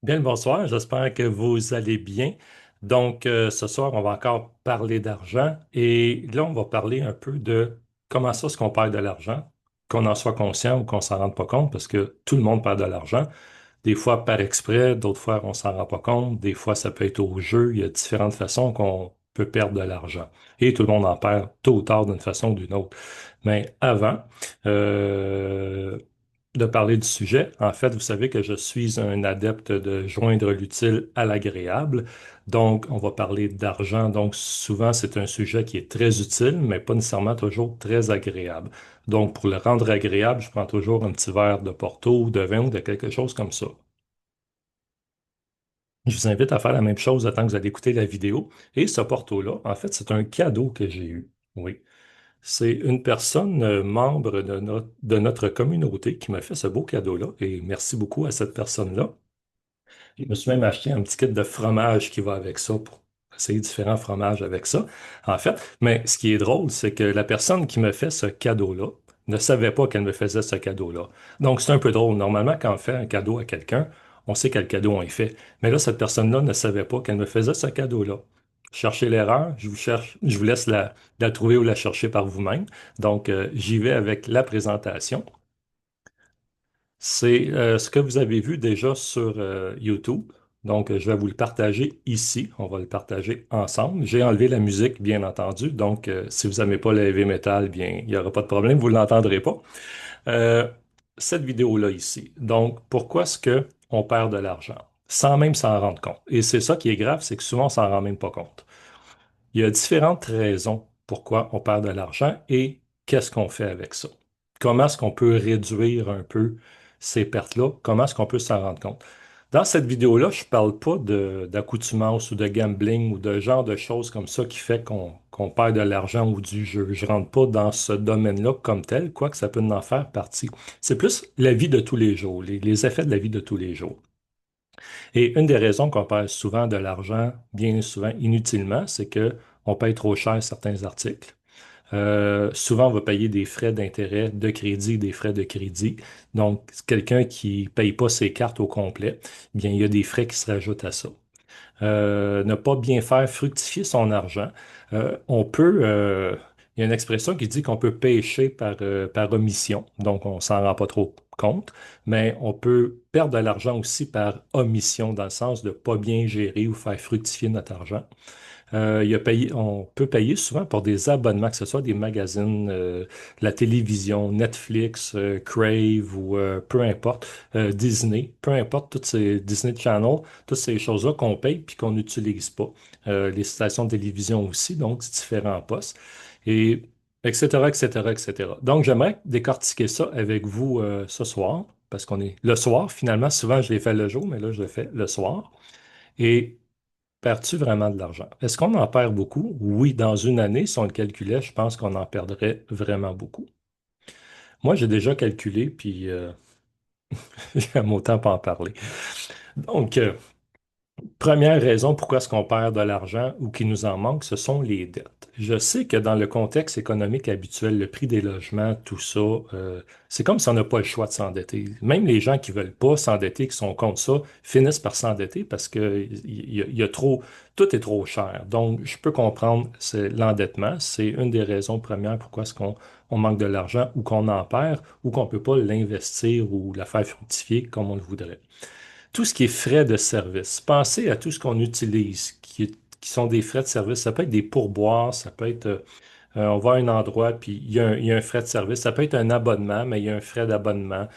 Bien le bonsoir, j'espère que vous allez bien. Ce soir, on va encore parler d'argent et là, on va parler un peu de comment ça, ce qu'on perd de l'argent, qu'on en soit conscient ou qu'on s'en rende pas compte, parce que tout le monde perd de l'argent. Des fois par exprès, d'autres fois, on s'en rend pas compte. Des fois, ça peut être au jeu. Il y a différentes façons qu'on peut perdre de l'argent. Et tout le monde en perd tôt ou tard d'une façon ou d'une autre. Mais avant, euh, de parler du sujet. En fait, vous savez que je suis un adepte de joindre l'utile à l'agréable. Donc, on va parler d'argent. Donc, souvent, c'est un sujet qui est très utile, mais pas nécessairement toujours très agréable. Donc, pour le rendre agréable, je prends toujours un petit verre de Porto ou de vin ou de quelque chose comme ça. Je vous invite à faire la même chose le temps que vous allez écouter la vidéo. Et ce Porto-là, en fait, c'est un cadeau que j'ai eu. Oui. C'est une personne membre de notre communauté qui m'a fait ce beau cadeau-là. Et merci beaucoup à cette personne-là. Je me suis même acheté un petit kit de fromage qui va avec ça pour essayer différents fromages avec ça, en fait. Mais ce qui est drôle, c'est que la personne qui me fait ce cadeau-là ne savait pas qu'elle me faisait ce cadeau-là. Donc, c'est un peu drôle. Normalement, quand on fait un cadeau à quelqu'un, on sait quel cadeau on y fait. Mais là, cette personne-là ne savait pas qu'elle me faisait ce cadeau-là. Cherchez l'erreur, je vous laisse la trouver ou la chercher par vous-même. J'y vais avec la présentation. C'est ce que vous avez vu déjà sur YouTube. Je vais vous le partager ici. On va le partager ensemble. J'ai enlevé la musique, bien entendu. Si vous n'aimez pas le heavy metal, bien, il n'y aura pas de problème, vous ne l'entendrez pas. Euh, cette vidéo-là ici. Donc, pourquoi est-ce qu'on perd de l'argent? Sans même s'en rendre compte. Et c'est ça qui est grave, c'est que souvent, on s'en rend même pas compte. Il y a différentes raisons pourquoi on perd de l'argent et qu'est-ce qu'on fait avec ça. Comment est-ce qu'on peut réduire un peu ces pertes-là? Comment est-ce qu'on peut s'en rendre compte? Dans cette vidéo-là, je ne parle pas d'accoutumance ou de gambling ou de genre de choses comme ça qui fait qu'on perd de l'argent ou du jeu. Je ne rentre pas dans ce domaine-là comme tel, quoique ça peut en faire partie. C'est plus la vie de tous les jours, les effets de la vie de tous les jours. Et une des raisons qu'on perd souvent de l'argent, bien souvent inutilement, c'est que on paye trop cher certains articles. Souvent, on va payer des frais d'intérêt de crédit, des frais de crédit. Donc, quelqu'un qui ne paye pas ses cartes au complet, bien, il y a des frais qui se rajoutent à ça. Ne pas bien faire fructifier son argent. Il y a une expression qui dit qu'on peut pêcher par omission, donc on s'en rend pas trop compte, mais on peut perdre de l'argent aussi par omission, dans le sens de pas bien gérer ou faire fructifier notre argent. On peut payer souvent pour des abonnements, que ce soit des magazines, la télévision, Netflix, Crave ou peu importe, Disney, peu importe, toutes ces Disney Channel, toutes ces choses-là qu'on paye puis qu'on n'utilise pas. Les stations de télévision aussi, donc différents postes, et etc., etc., etc. Donc, j'aimerais décortiquer ça avec vous ce soir, parce qu'on est le soir, finalement, souvent je l'ai fait le jour, mais là, je le fais le soir. Et perds-tu vraiment de l'argent? Est-ce qu'on en perd beaucoup? Oui, dans une année, si on le calculait, je pense qu'on en perdrait vraiment beaucoup. Moi, j'ai déjà calculé, puis j'aime autant pas en parler. Donc, euh, Première raison pourquoi est-ce qu'on perd de l'argent ou qu'il nous en manque, ce sont les dettes. Je sais que dans le contexte économique habituel, le prix des logements, tout ça, c'est comme si on n'a pas le choix de s'endetter. Même les gens qui veulent pas s'endetter, qui sont contre ça, finissent par s'endetter parce que il y a trop, tout est trop cher. Donc, je peux comprendre l'endettement. C'est une des raisons premières pourquoi est-ce qu'on manque de l'argent ou qu'on en perd ou qu'on ne peut pas l'investir ou la faire fructifier comme on le voudrait. Tout ce qui est frais de service. Pensez à tout ce qu'on utilise, qui sont des frais de service. Ça peut être des pourboires, ça peut être, on va à un endroit, puis il y a un frais de service. Ça peut être un abonnement, mais il y a un frais d'abonnement,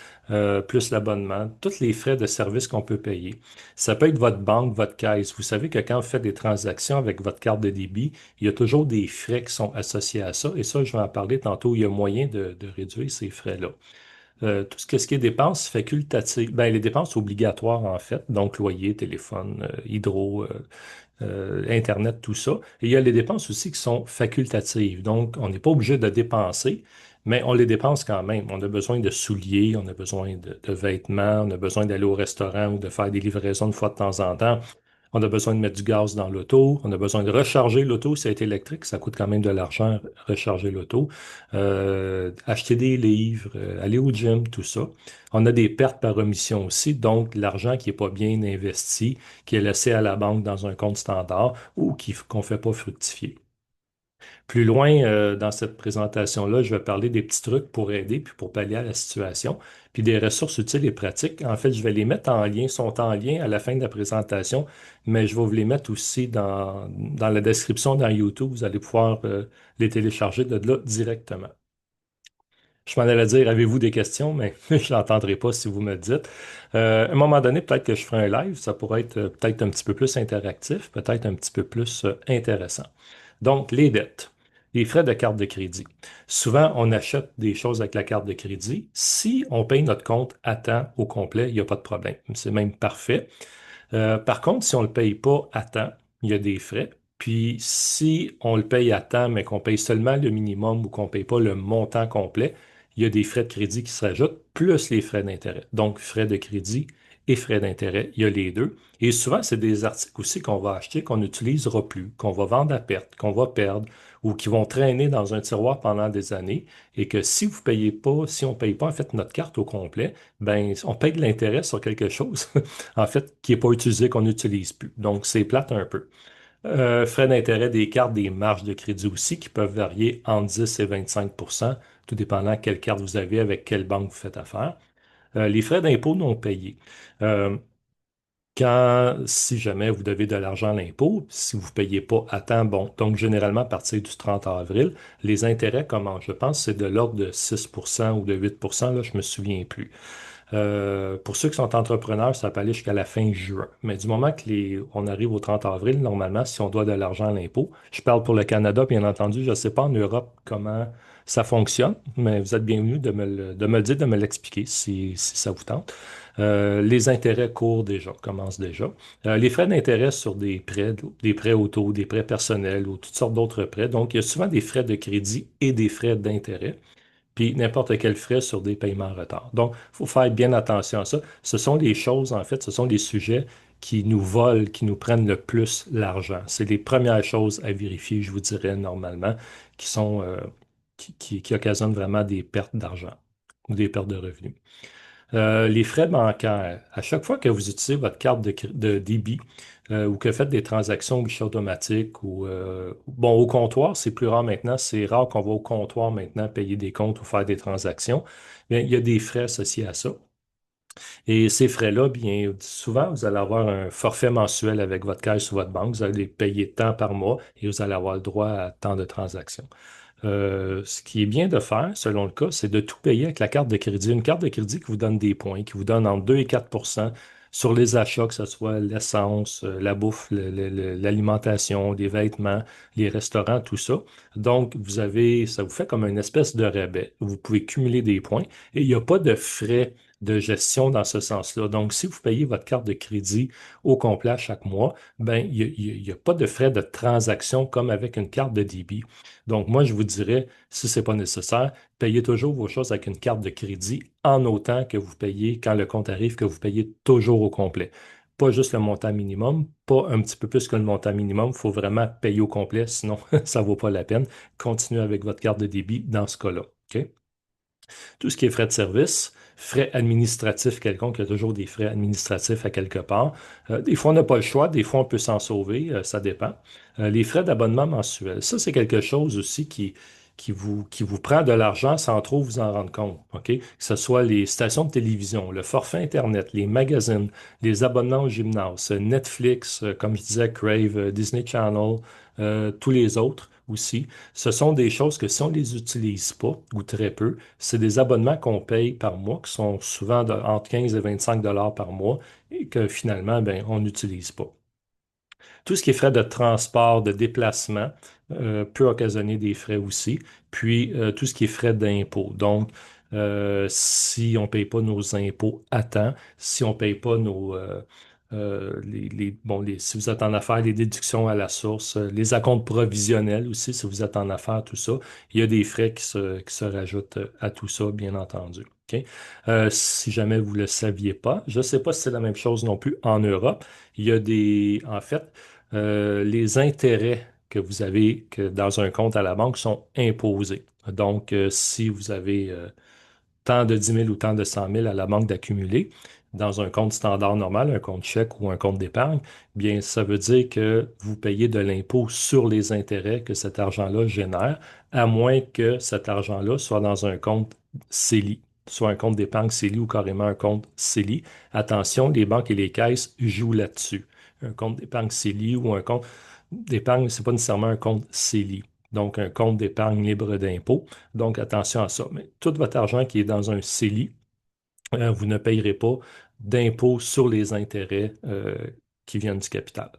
plus l'abonnement. Tous les frais de service qu'on peut payer. Ça peut être votre banque, votre caisse. Vous savez que quand vous faites des transactions avec votre carte de débit, il y a toujours des frais qui sont associés à ça. Et ça, je vais en parler tantôt. Il y a moyen de réduire ces frais-là. Tout ce qui est dépenses facultatives, ben, les dépenses obligatoires en fait, donc loyer, téléphone, hydro, Internet, tout ça. Et il y a les dépenses aussi qui sont facultatives. Donc, on n'est pas obligé de dépenser, mais on les dépense quand même. On a besoin de souliers, on a besoin de vêtements, on a besoin d'aller au restaurant ou de faire des livraisons une fois de temps en temps. On a besoin de mettre du gaz dans l'auto, on a besoin de recharger l'auto si elle est électrique, ça coûte quand même de l'argent recharger l'auto. Acheter des livres, aller au gym, tout ça. On a des pertes par omission aussi, donc l'argent qui n'est pas bien investi, qui est laissé à la banque dans un compte standard ou qu'on ne fait pas fructifier. Plus loin, dans cette présentation-là, je vais parler des petits trucs pour aider puis pour pallier à la situation, puis des ressources utiles et pratiques. En fait, je vais les mettre en lien, sont en lien à la fin de la présentation, mais je vais vous les mettre aussi dans la description dans YouTube. Vous allez pouvoir les télécharger de là directement. Je m'en allais dire, avez-vous des questions, mais je l'entendrai pas si vous me le dites. À un moment donné, peut-être que je ferai un live, ça pourrait être peut-être un petit peu plus interactif, peut-être un petit peu plus intéressant. Donc, les dettes, les frais de carte de crédit. Souvent, on achète des choses avec la carte de crédit. Si on paye notre compte à temps au complet, il n'y a pas de problème. C'est même parfait. Par contre, si on ne le paye pas à temps, il y a des frais. Puis si on le paye à temps, mais qu'on paye seulement le minimum ou qu'on ne paye pas le montant complet, il y a des frais de crédit qui se rajoutent, plus les frais d'intérêt. Donc, frais de crédit et frais d'intérêt, il y a les deux. Et souvent, c'est des articles aussi qu'on va acheter, qu'on n'utilisera plus, qu'on va vendre à perte, qu'on va perdre ou qui vont traîner dans un tiroir pendant des années et que si vous payez pas, si on ne paye pas en fait notre carte au complet, ben on paye de l'intérêt sur quelque chose en fait, qui n'est pas utilisé, qu'on n'utilise plus. Donc, c'est plate un peu. Frais d'intérêt des cartes, des marges de crédit aussi, qui peuvent varier entre 10 et 25 tout dépendant quelle carte vous avez, avec quelle banque vous faites affaire. Les frais d'impôt non payés. Euh, si jamais vous devez de l'argent à l'impôt, si vous ne payez pas à temps, bon, donc généralement à partir du 30 avril, les intérêts commencent. Je pense que c'est de l'ordre de 6 ou de 8 là, je ne me souviens plus. Pour ceux qui sont entrepreneurs, ça peut aller jusqu'à la fin juin. Mais du moment on arrive au 30 avril, normalement, si on doit de l'argent à l'impôt, je parle pour le Canada, bien entendu, je ne sais pas en Europe comment ça fonctionne, mais vous êtes bienvenus de me le dire, de me l'expliquer si ça vous tente. Les intérêts courent déjà, commencent déjà. Les frais d'intérêt sur des prêts auto, des prêts personnels ou toutes sortes d'autres prêts. Donc, il y a souvent des frais de crédit et des frais d'intérêt puis n'importe quel frais sur des paiements en retard. Donc, il faut faire bien attention à ça. Ce sont les choses, en fait, ce sont les sujets qui nous volent, qui nous prennent le plus l'argent. C'est les premières choses à vérifier, je vous dirais, normalement, qui sont, qui occasionnent vraiment des pertes d'argent ou des pertes de revenus. Les frais bancaires. À chaque fois que vous utilisez votre carte de débit ou que vous faites des transactions au guichet automatique ou bon, au comptoir, c'est plus rare maintenant. C'est rare qu'on va au comptoir maintenant payer des comptes ou faire des transactions. Mais il y a des frais associés à ça. Et ces frais-là, bien souvent, vous allez avoir un forfait mensuel avec votre caisse ou votre banque. Vous allez les payer tant par mois et vous allez avoir le droit à tant de transactions. Ce qui est bien de faire, selon le cas, c'est de tout payer avec la carte de crédit. Une carte de crédit qui vous donne des points, qui vous donne entre 2 et 4 sur les achats, que ce soit l'essence, la bouffe, l'alimentation, les vêtements, les restaurants, tout ça. Donc, ça vous fait comme une espèce de rabais. Vous pouvez cumuler des points et il n'y a pas de frais de gestion dans ce sens-là. Donc, si vous payez votre carte de crédit au complet à chaque mois, ben, il n'y a pas de frais de transaction comme avec une carte de débit. Donc, moi, je vous dirais, si ce n'est pas nécessaire, payez toujours vos choses avec une carte de crédit en autant que vous payez, quand le compte arrive, que vous payez toujours au complet. Pas juste le montant minimum, pas un petit peu plus que le montant minimum. Il faut vraiment payer au complet, sinon ça ne vaut pas la peine. Continuez avec votre carte de débit dans ce cas-là. OK? Tout ce qui est frais de service, frais administratifs quelconques, il y a toujours des frais administratifs à quelque part. Des fois, on n'a pas le choix, des fois, on peut s'en sauver, ça dépend. Les frais d'abonnement mensuel, ça, c'est quelque chose aussi qui vous prend de l'argent sans trop vous en rendre compte. OK? Que ce soit les stations de télévision, le forfait Internet, les magazines, les abonnements au gymnase, Netflix, comme je disais, Crave, Disney Channel, tous les autres aussi. Ce sont des choses que si on ne les utilise pas ou très peu, c'est des abonnements qu'on paye par mois qui sont souvent entre 15 et 25 par mois et que finalement, ben, on n'utilise pas. Tout ce qui est frais de transport, de déplacement, peut occasionner des frais aussi. Puis, tout ce qui est frais d'impôt. Donc, si on ne paye pas nos impôts à temps, si on ne paye pas si vous êtes en affaires, les déductions à la source, les acomptes provisionnels aussi, si vous êtes en affaires, tout ça, il y a des frais qui se rajoutent à tout ça, bien entendu. OK? Si jamais vous ne le saviez pas, je ne sais pas si c'est la même chose non plus en Europe. Il y a en fait, les intérêts que vous avez dans un compte à la banque sont imposés. Donc, si vous avez tant de 10 000 ou tant de 100 000 à la banque d'accumuler dans un compte standard normal, un compte chèque ou un compte d'épargne, bien, ça veut dire que vous payez de l'impôt sur les intérêts que cet argent-là génère, à moins que cet argent-là soit dans un compte CELI, soit un compte d'épargne CELI ou carrément un compte CELI. Attention, les banques et les caisses jouent là-dessus. Un compte d'épargne CELI ou un compte d'épargne, ce n'est pas nécessairement un compte CELI. Donc, un compte d'épargne libre d'impôt. Donc, attention à ça. Mais tout votre argent qui est dans un CELI, vous ne payerez pas d'impôt sur les intérêts qui viennent du capital.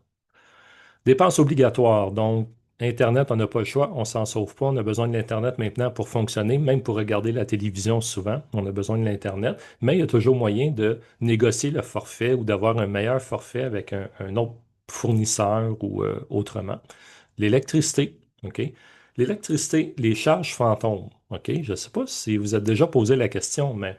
Dépenses obligatoires. Donc, Internet, on n'a pas le choix, on s'en sauve pas. On a besoin de l'Internet maintenant pour fonctionner, même pour regarder la télévision souvent, on a besoin de l'Internet. Mais il y a toujours moyen de négocier le forfait ou d'avoir un meilleur forfait avec un autre fournisseur ou autrement. L'électricité, OK? L'électricité, les charges fantômes, OK? Je ne sais pas si vous êtes déjà posé la question, mais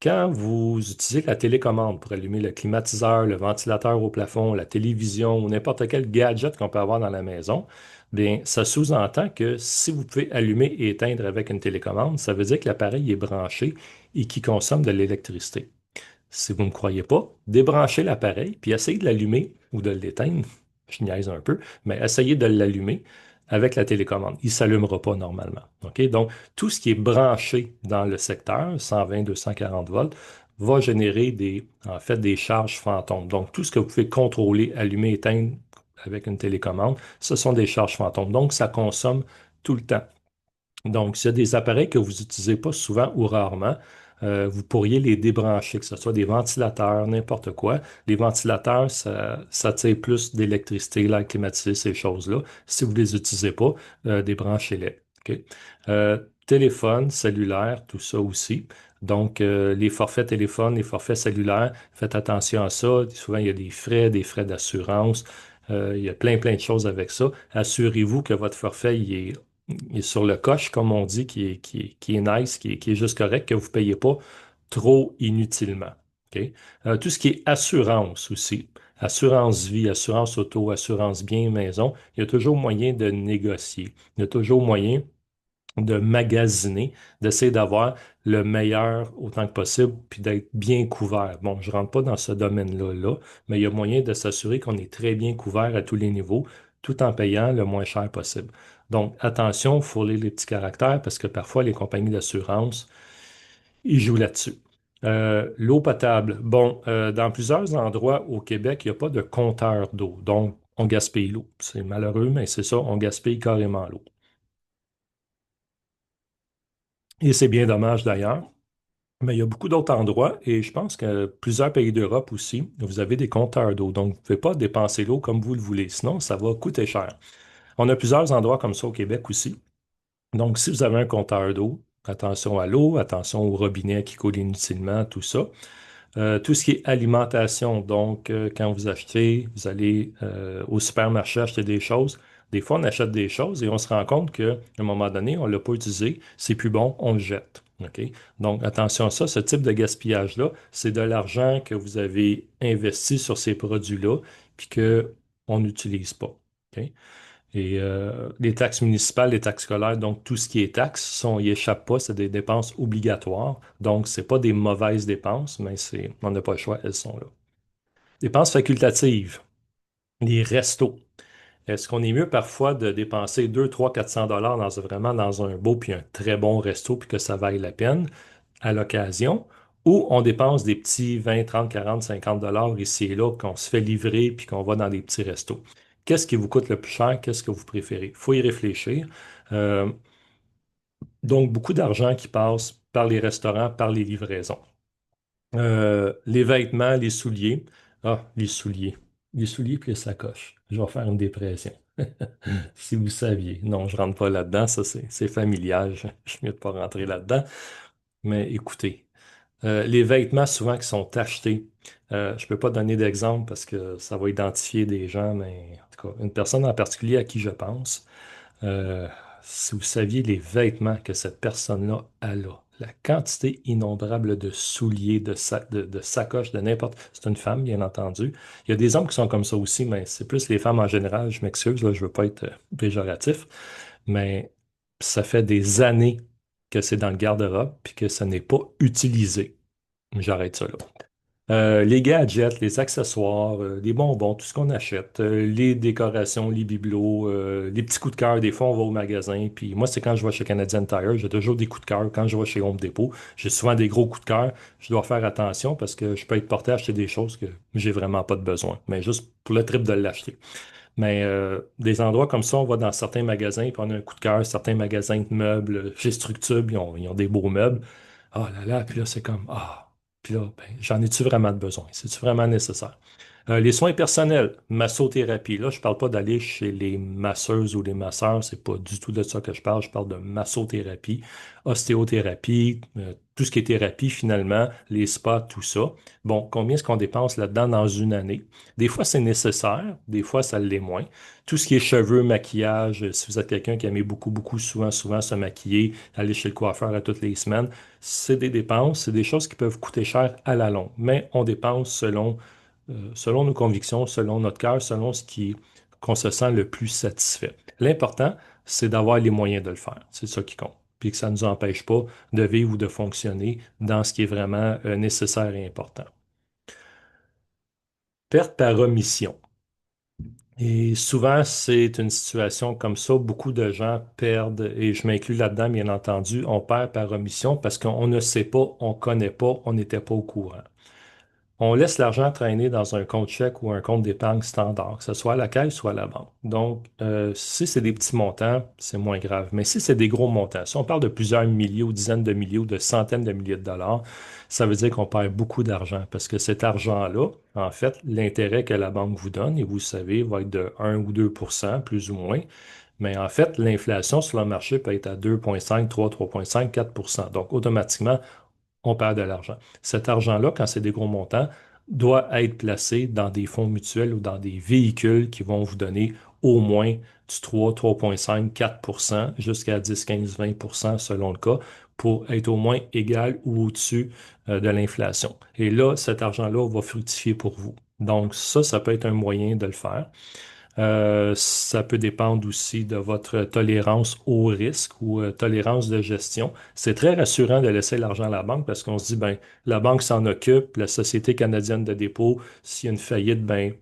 quand vous utilisez la télécommande pour allumer le climatiseur, le ventilateur au plafond, la télévision ou n'importe quel gadget qu'on peut avoir dans la maison, bien, ça sous-entend que si vous pouvez allumer et éteindre avec une télécommande, ça veut dire que l'appareil est branché et qu'il consomme de l'électricité. Si vous ne me croyez pas, débranchez l'appareil puis essayez de l'allumer ou de l'éteindre. Je niaise un peu, mais essayez de l'allumer avec la télécommande. Il ne s'allumera pas normalement. OK? Donc, tout ce qui est branché dans le secteur, 120, 240 volts, va générer en fait, des charges fantômes. Donc, tout ce que vous pouvez contrôler, allumer, éteindre avec une télécommande, ce sont des charges fantômes. Donc, ça consomme tout le temps. Donc, s'il y a des appareils que vous n'utilisez pas souvent ou rarement, vous pourriez les débrancher, que ce soit des ventilateurs, n'importe quoi. Les ventilateurs, ça tire plus d'électricité, l'air climatisé, ces choses-là. Si vous ne les utilisez pas, débranchez-les. OK? Téléphone, cellulaire, tout ça aussi. Donc, les forfaits téléphone, les forfaits cellulaires, faites attention à ça. Souvent, il y a des frais d'assurance. Il y a plein de choses avec ça. Assurez-vous que votre forfait il est sur le coche, comme on dit, qui est nice, qui est juste correct, que vous ne payez pas trop inutilement. OK? Tout ce qui est assurance aussi, assurance vie, assurance auto, assurance bien maison, il y a toujours moyen de négocier. Il y a toujours moyen de magasiner, d'essayer d'avoir le meilleur autant que possible, puis d'être bien couvert. Bon, je ne rentre pas dans ce domaine-là, mais il y a moyen de s'assurer qu'on est très bien couvert à tous les niveaux, tout en payant le moins cher possible. Donc, attention, il faut lire les petits caractères parce que parfois, les compagnies d'assurance, ils jouent là-dessus. L'eau potable. Bon, dans plusieurs endroits au Québec, il n'y a pas de compteur d'eau. Donc, on gaspille l'eau. C'est malheureux, mais c'est ça, on gaspille carrément l'eau. Et c'est bien dommage d'ailleurs. Mais il y a beaucoup d'autres endroits et je pense que plusieurs pays d'Europe aussi, vous avez des compteurs d'eau. Donc, vous ne pouvez pas dépenser l'eau comme vous le voulez. Sinon, ça va coûter cher. On a plusieurs endroits comme ça au Québec aussi. Donc, si vous avez un compteur d'eau, attention à l'eau, attention au robinet qui coule inutilement, tout ça. Tout ce qui est alimentation, donc quand vous achetez, vous allez au supermarché acheter des choses. Des fois, on achète des choses et on se rend compte qu'à un moment donné, on ne l'a pas utilisé, c'est plus bon, on le jette. OK? Donc, attention à ça, ce type de gaspillage-là, c'est de l'argent que vous avez investi sur ces produits-là, puis qu'on n'utilise pas. OK? Et les taxes municipales, les taxes scolaires, donc tout ce qui est taxes, on n'y échappe pas, c'est des dépenses obligatoires. Donc, ce n'est pas des mauvaises dépenses, mais on n'a pas le choix, elles sont là. Dépenses facultatives, les restos. Est-ce qu'on est mieux parfois de dépenser 2, 3, 400 dollars vraiment dans un beau puis un très bon resto puis que ça vaille la peine à l'occasion, ou on dépense des petits 20, 30, 40, 50 dollars ici et là qu'on se fait livrer puis qu'on va dans des petits restos? Qu'est-ce qui vous coûte le plus cher? Qu'est-ce que vous préférez? Il faut y réfléchir. Euh, donc, beaucoup d'argent qui passe par les restaurants, par les livraisons. Les vêtements, les souliers. Ah, les souliers. Les souliers puis les sacoches. Je vais faire une dépression. Si vous saviez. Non, je rentre pas là-dedans. Ça, c'est familial. Je suis mieux de pas rentrer là-dedans. Mais écoutez, les vêtements souvent qui sont achetés. Je ne peux pas donner d'exemple parce que ça va identifier des gens, mais en tout cas, une personne en particulier à qui je pense. Euh, si vous saviez les vêtements que cette personne-là a là, la quantité innombrable de souliers, de sacoches, de n'importe. C'est une femme, bien entendu. Il y a des hommes qui sont comme ça aussi, mais c'est plus les femmes en général. Je m'excuse, là, je veux pas être péjoratif, mais ça fait des années que c'est dans le garde-robe puis que ça n'est pas utilisé. J'arrête ça là. Les gadgets, les accessoires, les bonbons, tout ce qu'on achète, les décorations, les bibelots, les petits coups de cœur. Des fois, on va au magasin. Puis moi, c'est quand je vais chez Canadian Tire, j'ai toujours des coups de cœur. Quand je vais chez Home Depot, j'ai souvent des gros coups de cœur. Je dois faire attention parce que je peux être porté à acheter des choses que j'ai vraiment pas de besoin, mais juste pour le trip de l'acheter. Mais des endroits comme ça, on va dans certains magasins, puis on a un coup de cœur, certains magasins de meubles, chez Structube, ils ont des beaux meubles. Ah là là, puis là, c'est comme, ah, puis là, ben, j'en ai-tu vraiment de besoin? C'est-tu vraiment nécessaire? Les soins personnels, massothérapie. Là, je parle pas d'aller chez les masseuses ou les masseurs, c'est pas du tout de ça que je parle. Je parle de massothérapie, ostéothérapie, tout ce qui est thérapie finalement, les spas, tout ça. Bon, combien est-ce qu'on dépense là-dedans dans une année? Des fois, c'est nécessaire, des fois, ça l'est moins. Tout ce qui est cheveux, maquillage, si vous êtes quelqu'un qui aime beaucoup, beaucoup, souvent, souvent se maquiller, aller chez le coiffeur à toutes les semaines, c'est des dépenses, c'est des choses qui peuvent coûter cher à la longue, mais on dépense selon nos convictions, selon notre cœur, selon qu'on se sent le plus satisfait. L'important, c'est d'avoir les moyens de le faire. C'est ça qui compte. Puis que ça ne nous empêche pas de vivre ou de fonctionner dans ce qui est vraiment nécessaire et important. Perte par omission. Et souvent, c'est une situation comme ça. Beaucoup de gens perdent, et je m'inclus là-dedans, bien entendu, on perd par omission parce qu'on ne sait pas, on ne connaît pas, on n'était pas au courant. On laisse l'argent traîner dans un compte chèque ou un compte d'épargne standard, que ce soit à la caisse ou à la banque. Donc, si c'est des petits montants, c'est moins grave. Mais si c'est des gros montants, si on parle de plusieurs milliers ou dizaines de milliers ou de centaines de milliers de dollars, ça veut dire qu'on perd beaucoup d'argent parce que cet argent-là, en fait, l'intérêt que la banque vous donne, et vous le savez, va être de 1 ou 2 plus ou moins. Mais en fait, l'inflation sur le marché peut être à 2,5, 3, 3,5, 4. Donc, automatiquement, on perd de l'argent. Cet argent-là, quand c'est des gros montants, doit être placé dans des fonds mutuels ou dans des véhicules qui vont vous donner au moins du 3, 3,5, 4 jusqu'à 10, 15, 20 selon le cas, pour être au moins égal ou au-dessus de l'inflation. Et là, cet argent-là va fructifier pour vous. Donc ça peut être un moyen de le faire. Ça peut dépendre aussi de votre tolérance au risque ou tolérance de gestion. C'est très rassurant de laisser l'argent à la banque parce qu'on se dit, ben, la banque s'en occupe, la Société canadienne de dépôt, s'il y a une faillite, ben,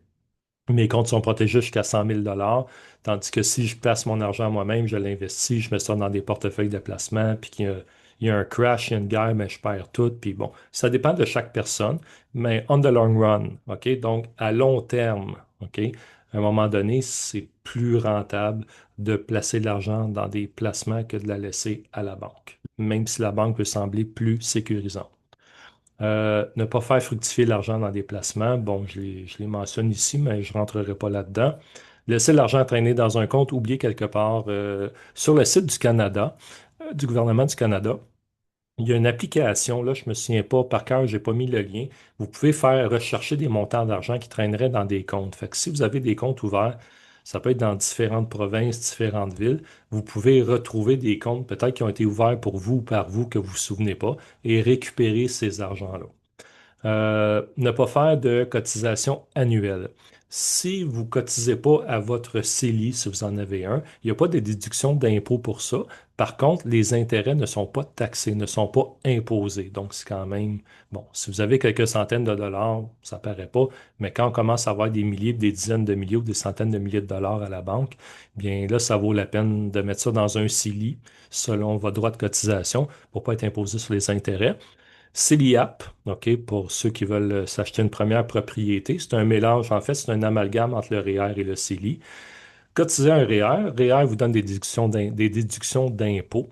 mes comptes sont protégés jusqu'à 100 000 dollars. Tandis que si je place mon argent moi-même, je l'investis, je mets ça dans des portefeuilles de placement, puis qu'il y a un crash, il y a une guerre, mais je perds tout. Puis bon, ça dépend de chaque personne, mais on the long run, OK? Donc, à long terme, OK? À un moment donné, c'est plus rentable de placer de l'argent dans des placements que de la laisser à la banque, même si la banque peut sembler plus sécurisante. Ne pas faire fructifier l'argent dans des placements. Bon, je les mentionne ici, mais je ne rentrerai pas là-dedans. Laisser l'argent traîner dans un compte oublié quelque part. Sur le site du Canada, du gouvernement du Canada, il y a une application, là, je ne me souviens pas par cœur, je n'ai pas mis le lien. Vous pouvez faire rechercher des montants d'argent qui traîneraient dans des comptes. Fait que si vous avez des comptes ouverts, ça peut être dans différentes provinces, différentes villes, vous pouvez retrouver des comptes peut-être qui ont été ouverts pour vous ou par vous que vous ne vous souvenez pas et récupérer ces argents-là. Ne pas faire de cotisation annuelle. Si vous ne cotisez pas à votre CELI, si vous en avez un, il n'y a pas de déduction d'impôt pour ça. Par contre, les intérêts ne sont pas taxés, ne sont pas imposés. Donc, c'est quand même, bon, si vous avez quelques centaines de dollars, ça ne paraît pas, mais quand on commence à avoir des milliers, des dizaines de milliers ou des centaines de milliers de dollars à la banque, bien là, ça vaut la peine de mettre ça dans un CELI selon votre droit de cotisation pour ne pas être imposé sur les intérêts. CELIAP, OK, pour ceux qui veulent s'acheter une première propriété, c'est un mélange, en fait, c'est un amalgame entre le REER et le CELI. Cotiser un REER, REER vous donne des déductions d'impôts.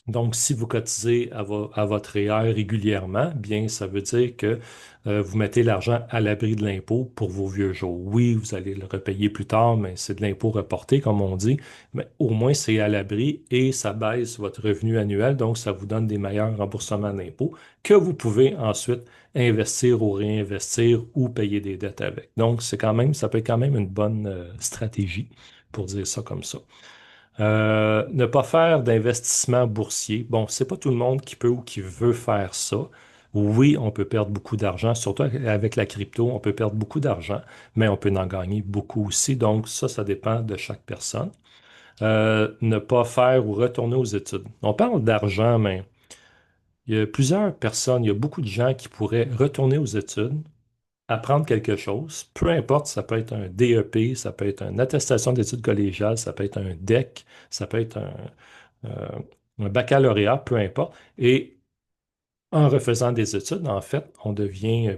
Donc, si vous cotisez à votre REER régulièrement, bien, ça veut dire que vous mettez l'argent à l'abri de l'impôt pour vos vieux jours. Oui, vous allez le repayer plus tard, mais c'est de l'impôt reporté, comme on dit. Mais au moins, c'est à l'abri et ça baisse votre revenu annuel, donc ça vous donne des meilleurs remboursements d'impôts que vous pouvez ensuite investir ou réinvestir ou payer des dettes avec. Donc, ça peut être quand même une bonne stratégie pour dire ça comme ça. Ne pas faire d'investissement boursier. Bon, c'est pas tout le monde qui peut ou qui veut faire ça. Oui, on peut perdre beaucoup d'argent, surtout avec la crypto, on peut perdre beaucoup d'argent, mais on peut en gagner beaucoup aussi. Donc, ça dépend de chaque personne. Ne pas faire ou retourner aux études. On parle d'argent, mais il y a plusieurs personnes, il y a beaucoup de gens qui pourraient retourner aux études, apprendre quelque chose, peu importe, ça peut être un DEP, ça peut être une attestation d'études collégiales, ça peut être un DEC, ça peut être euh, un baccalauréat, peu importe. Et en refaisant des études, en fait, on devient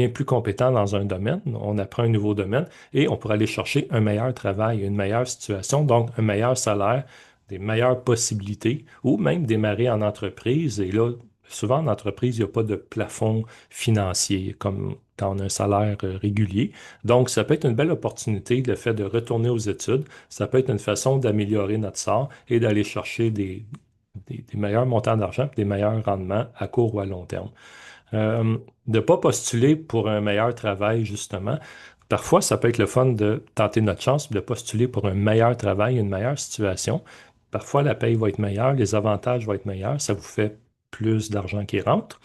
plus compétent dans un domaine, on apprend un nouveau domaine et on pourra aller chercher un meilleur travail, une meilleure situation, donc un meilleur salaire, des meilleures possibilités ou même démarrer en entreprise. Et là, souvent en entreprise, il n'y a pas de plafond financier comme quand on a un salaire régulier. Donc, ça peut être une belle opportunité, le fait de retourner aux études. Ça peut être une façon d'améliorer notre sort et d'aller chercher des meilleurs montants d'argent et des meilleurs rendements à court ou à long terme. De ne pas postuler pour un meilleur travail, justement. Parfois, ça peut être le fun de tenter notre chance, de postuler pour un meilleur travail, une meilleure situation. Parfois, la paye va être meilleure, les avantages vont être meilleurs, ça vous fait plus d'argent qui rentre.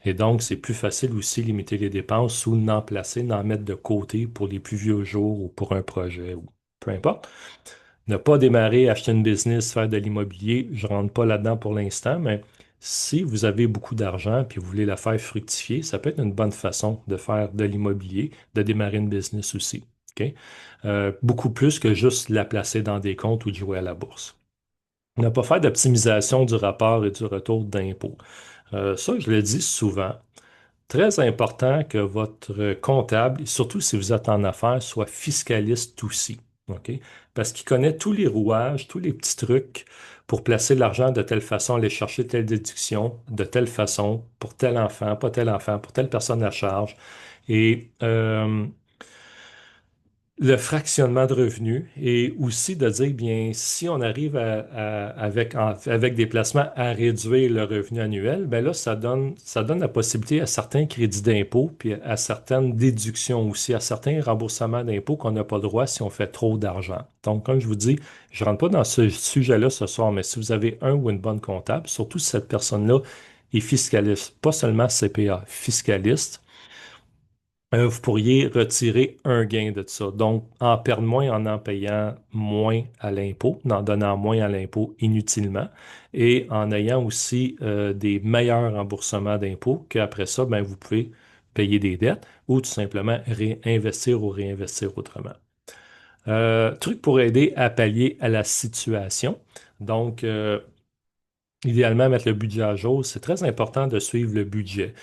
Et donc, c'est plus facile aussi de limiter les dépenses ou n'en placer, n'en mettre de côté pour les plus vieux jours ou pour un projet ou peu importe. Ne pas démarrer, acheter une business, faire de l'immobilier, je ne rentre pas là-dedans pour l'instant, mais si vous avez beaucoup d'argent et vous voulez la faire fructifier, ça peut être une bonne façon de faire de l'immobilier, de démarrer une business aussi. OK? Beaucoup plus que juste la placer dans des comptes ou de jouer à la bourse. Ne pas faire d'optimisation du rapport et du retour d'impôt. Ça, je le dis souvent. Très important que votre comptable, surtout si vous êtes en affaires, soit fiscaliste aussi. OK? Parce qu'il connaît tous les rouages, tous les petits trucs pour placer l'argent de telle façon, aller chercher telle déduction de telle façon, pour tel enfant, pas tel enfant, pour telle personne à charge. Et le fractionnement de revenus et aussi de dire, bien, si on arrive avec des placements à réduire le revenu annuel, bien là, ça donne la possibilité à certains crédits d'impôt, puis à certaines déductions aussi, à certains remboursements d'impôts qu'on n'a pas le droit si on fait trop d'argent. Donc, comme je vous dis, je ne rentre pas dans ce sujet-là ce soir, mais si vous avez un ou une bonne comptable, surtout si cette personne-là est fiscaliste, pas seulement CPA, fiscaliste, vous pourriez retirer un gain de ça. Donc, en perdre moins en payant moins à l'impôt, en donnant moins à l'impôt inutilement, et en ayant aussi des meilleurs remboursements d'impôts qu'après ça, ben, vous pouvez payer des dettes ou tout simplement réinvestir ou réinvestir autrement. Truc pour aider à pallier à la situation. Donc, idéalement, mettre le budget à jour. C'est très important de suivre le budget.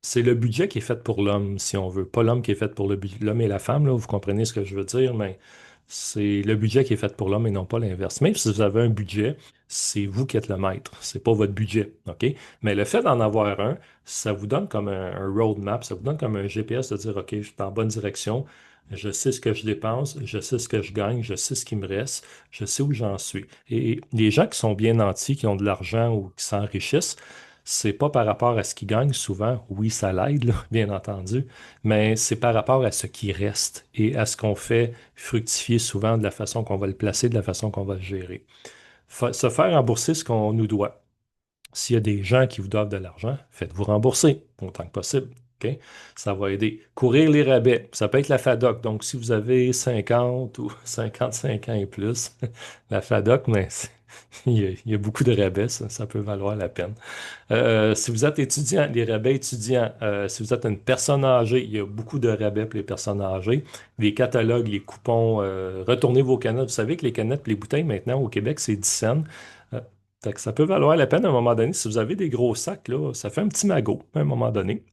C'est le budget qui est fait pour l'homme, si on veut. Pas l'homme qui est fait pour l'homme et la femme, là, vous comprenez ce que je veux dire, mais c'est le budget qui est fait pour l'homme et non pas l'inverse. Même si vous avez un budget, c'est vous qui êtes le maître, c'est pas votre budget, OK? Mais le fait d'en avoir un, ça vous donne comme un roadmap, ça vous donne comme un GPS de dire, OK, je suis en bonne direction, je sais ce que je dépense, je sais ce que je gagne, je sais ce qui me reste, je sais où j'en suis. Et les gens qui sont bien nantis, qui ont de l'argent ou qui s'enrichissent, c'est pas par rapport à ce qu'ils gagnent souvent. Oui, ça l'aide, là, bien entendu, mais c'est par rapport à ce qui reste et à ce qu'on fait fructifier souvent de la façon qu'on va le placer, de la façon qu'on va le gérer. Se faire rembourser ce qu'on nous doit. S'il y a des gens qui vous doivent de l'argent, faites-vous rembourser autant que possible. OK? Ça va aider. Courir les rabais, ça peut être la FADOC. Donc, si vous avez 50 ou 55 ans et plus, la FADOC, mais il y a beaucoup de rabais, ça peut valoir la peine. Si vous êtes étudiant, les rabais étudiants, si vous êtes une personne âgée, il y a beaucoup de rabais pour les personnes âgées. Les catalogues, les coupons, retournez vos canettes. Vous savez que les canettes et les bouteilles, maintenant, au Québec, c'est 10 cents. Euh, Fait que ça peut valoir la peine à un moment donné. Si vous avez des gros sacs, là, ça fait un petit magot à un moment donné.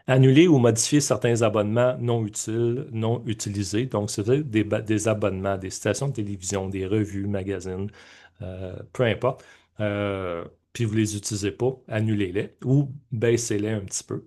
Annuler ou modifier certains abonnements non utiles, non utilisés. Donc, c'est des abonnements, des stations de télévision, des revues, magazines, peu importe. Puis vous ne les utilisez pas, annulez-les ou baissez-les un petit peu.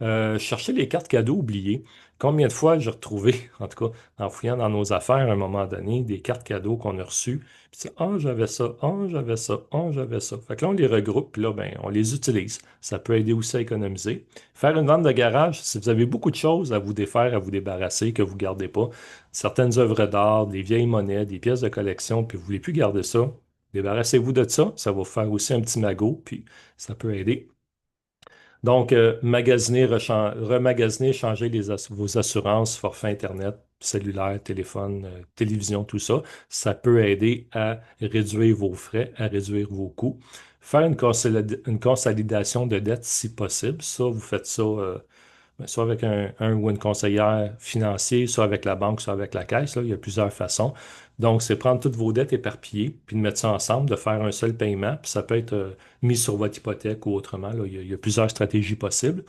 Chercher les cartes cadeaux oubliées. Combien de fois j'ai retrouvé, en tout cas, en fouillant dans nos affaires à un moment donné, des cartes cadeaux qu'on a reçues. Puis c'est, ah, j'avais ça, ah, j'avais ça, ah, j'avais ça. Fait que là, on les regroupe, puis là, ben, on les utilise. Ça peut aider aussi à économiser. Faire une vente de garage, si vous avez beaucoup de choses à vous défaire, à vous débarrasser, que vous ne gardez pas, certaines œuvres d'art, des vieilles monnaies, des pièces de collection, puis vous ne voulez plus garder ça, débarrassez-vous de ça. Ça va vous faire aussi un petit magot, puis ça peut aider. Donc, magasiner, remagasiner, changer vos assurances, forfait Internet, cellulaire, téléphone, télévision, tout ça, ça peut aider à réduire vos frais, à réduire vos coûts. Faire une consolidation de dettes si possible. Ça, vous faites ça soit avec un ou une conseillère financier, soit avec la banque, soit avec la caisse. Là, il y a plusieurs façons. Donc, c'est prendre toutes vos dettes éparpillées, puis de mettre ça ensemble, de faire un seul paiement, puis ça peut être mis sur votre hypothèque ou autrement. Là, il y a plusieurs stratégies possibles.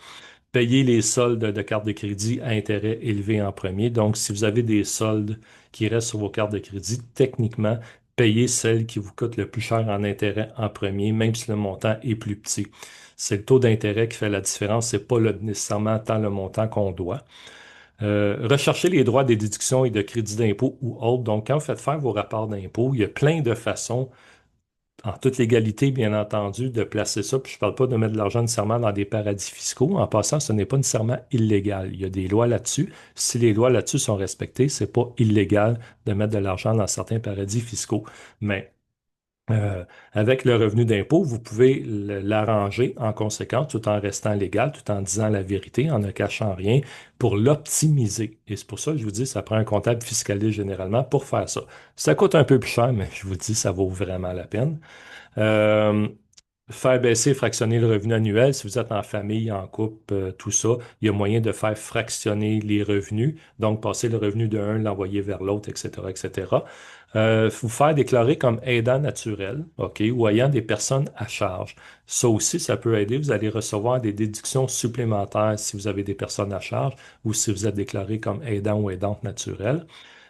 Payer les soldes de cartes de crédit à intérêt élevé en premier. Donc, si vous avez des soldes qui restent sur vos cartes de crédit, techniquement, payez celles qui vous coûtent le plus cher en intérêt en premier, même si le montant est plus petit. C'est le taux d'intérêt qui fait la différence, c'est pas nécessairement tant le montant qu'on doit. Recherchez les droits des déductions et de crédit d'impôt ou autres. Donc, quand vous faites faire vos rapports d'impôt, il y a plein de façons en toute légalité, bien entendu, de placer ça. Puis je ne parle pas de mettre de l'argent nécessairement dans des paradis fiscaux. En passant, ce n'est pas nécessairement illégal. Il y a des lois là-dessus. Si les lois là-dessus sont respectées, ce n'est pas illégal de mettre de l'argent dans certains paradis fiscaux. Mais euh, avec le revenu d'impôt, vous pouvez l'arranger en conséquence tout en restant légal, tout en disant la vérité, en ne cachant rien, pour l'optimiser. Et c'est pour ça que je vous dis, ça prend un comptable fiscaliste généralement pour faire ça. Ça coûte un peu plus cher, mais je vous dis, ça vaut vraiment la peine. Euh, Faire baisser, fractionner le revenu annuel, si vous êtes en famille, en couple, tout ça, il y a moyen de faire fractionner les revenus, donc passer le revenu de un, l'envoyer vers l'autre, etc., etc. Vous faire déclarer comme aidant naturel, OK, ou ayant des personnes à charge. Ça aussi, ça peut aider. Vous allez recevoir des déductions supplémentaires si vous avez des personnes à charge ou si vous êtes déclaré comme aidant ou aidante naturelle.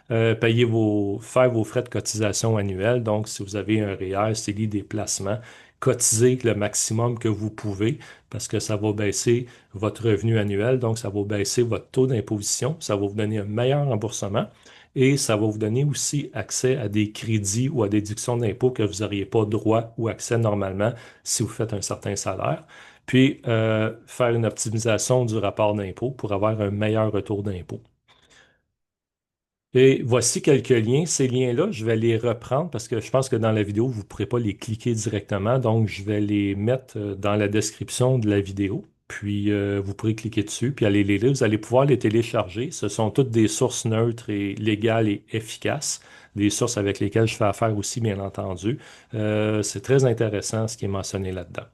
Faire vos frais de cotisation annuels. Donc, si vous avez un REER, CELI, des placements, cotisez le maximum que vous pouvez parce que ça va baisser votre revenu annuel. Donc, ça va baisser votre taux d'imposition. Ça va vous donner un meilleur remboursement et ça va vous donner aussi accès à des crédits ou à des déductions d'impôts que vous n'auriez pas droit ou accès normalement si vous faites un certain salaire. Puis, faire une optimisation du rapport d'impôt pour avoir un meilleur retour d'impôt. Et voici quelques liens. Ces liens-là, je vais les reprendre parce que je pense que dans la vidéo, vous ne pourrez pas les cliquer directement. Donc, je vais les mettre dans la description de la vidéo. Puis, vous pourrez cliquer dessus, puis aller les lire. Vous allez pouvoir les télécharger. Ce sont toutes des sources neutres et légales et efficaces. Des sources avec lesquelles je fais affaire aussi, bien entendu. C'est très intéressant ce qui est mentionné là-dedans.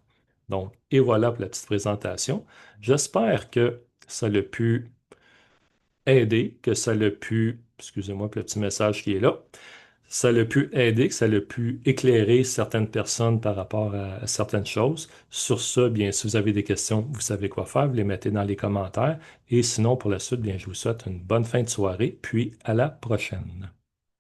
Donc, et voilà pour la petite présentation. J'espère que ça l'a pu aider, que ça l'a pu, excusez-moi pour le petit message qui est là, ça l'a pu aider, que ça l'a pu éclairer certaines personnes par rapport à certaines choses. Sur ça, bien, si vous avez des questions, vous savez quoi faire, vous les mettez dans les commentaires. Et sinon, pour la suite, bien, je vous souhaite une bonne fin de soirée, puis à la prochaine.